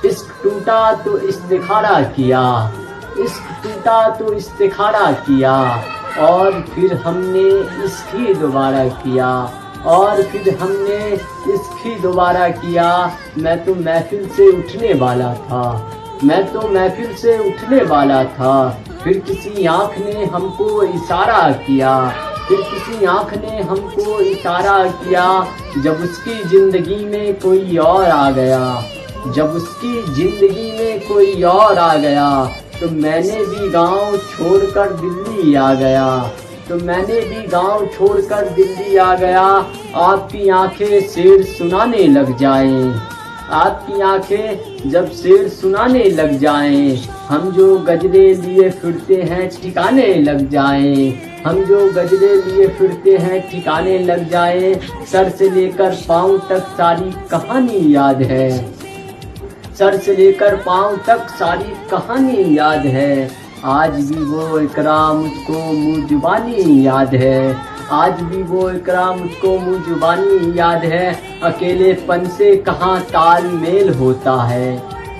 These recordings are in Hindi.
इश्क टूटा तो इस्तिखारा किया, इश्क टूटा तो इस्तिखारा किया, और फिर हमने इश्क ही दोबारा किया, और फिर हमने इश्क ही दोबारा किया। मैं तो महफिल से उठने वाला था, मैं तो महफिल से उठने वाला था, फिर किसी आँख ने हमको इशारा किया, फिर किसी आँख ने हमको इशारा किया। जब उसकी जिंदगी में कोई और आ गया, जब उसकी जिंदगी में कोई और आ गया, तो मैंने भी गांव छोड़कर दिल्ली आ गया, तो मैंने भी गांव छोड़कर दिल्ली आ गया। आपकी आंखें शेर सुनाने लग जाएं, आपकी आंखें जब शेर सुनाने लग जाएं, हम जो गजरे लिए फिरते हैं ठिकाने लग जाएं, हम जो गजरे लिए फिरते हैं ठिकाने लग जाएं। सर से लेकर पाँव तक सारी कहानी याद है, सर से लेकर पाँव तक सारी कहानी याद है। आज भी वो इकरा मुझको मुँह जुबानी याद है, आज भी वो इकरा मुझको मुँह जुबानी याद है। अकेलेपन से कहाँ तालमेल होता है,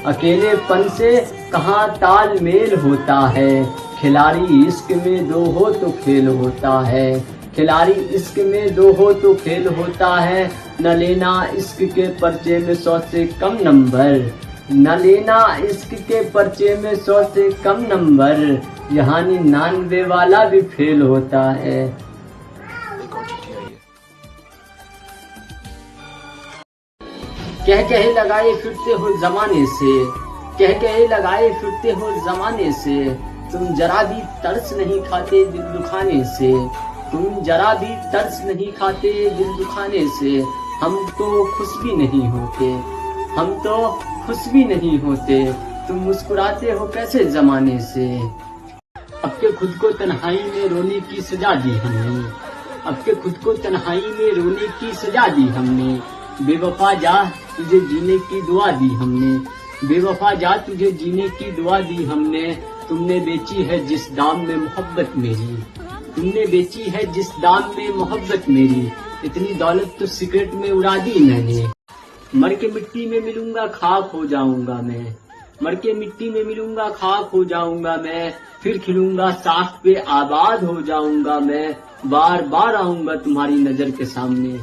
अकेलेपन से कहाँ तालमेल होता है। खिलाड़ी इश्क में दो हो तो खेल होता है, खिलाड़ी इश्क में दो हो तो खेल होता है। न लेना इश्क के पर्चे में 100 से कम नंबर, न लेना इश्क के पर्चे में 100 से कम नंबर, यहाँ 99 वाला भी फेल होता है। कह कहे लगाए फिरते हो जमाने से, कह कहे लगाए फिरते हो जमाने से, तुम जरा भी तरस नहीं खाते दिल दुखाने से, तुम जरा भी तरस नहीं खाते दिल दुखाने से। हम तो खुश भी नहीं होते, हम तो खुश भी नहीं होते, तुम मुस्कुराते हो कैसे जमाने से। अब के खुद को तन्हाई में रोने की सजा दी हमने, अब के खुद को तन्हाई में रोने की सजा दी हमने। बेवफा जा तुझे जीने की दुआ दी हमने, बेवफा जा तुझे जीने की दुआ दी हमने। तुमने बेची है जिस दाम में मोहब्बत मेरी, तुमने बेची है जिस दाम में मोहब्बत मेरी, इतनी दौलत तो सिगरेट में उड़ा दी मैंने। मर के मिट्टी में मिलूंगा खाक हो जाऊंगा मैं, मर के मिट्टी में मिलूंगा खाक हो जाऊंगा मैं, फिर खिलूंगा साख पे आबाद हो जाऊंगा मैं। बार बार आऊंगा तुम्हारी नजर के सामने,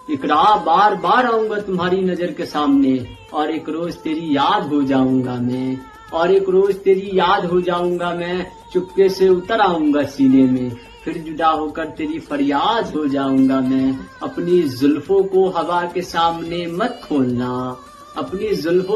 इकरा बार बार आऊंगा तुम्हारी नजर के सामने, और एक रोज तेरी याद हो जाऊंगा मैं, और एक रोज तेरी याद हो जाऊंगा मैं। चुपके से उतर आऊंगा सीने में, फिर जुदा होकर तेरी फरियाद हो जाऊंगा मैं। अपनी जुल्फों को हवा के सामने मत खोलना, अपनी जुल्फों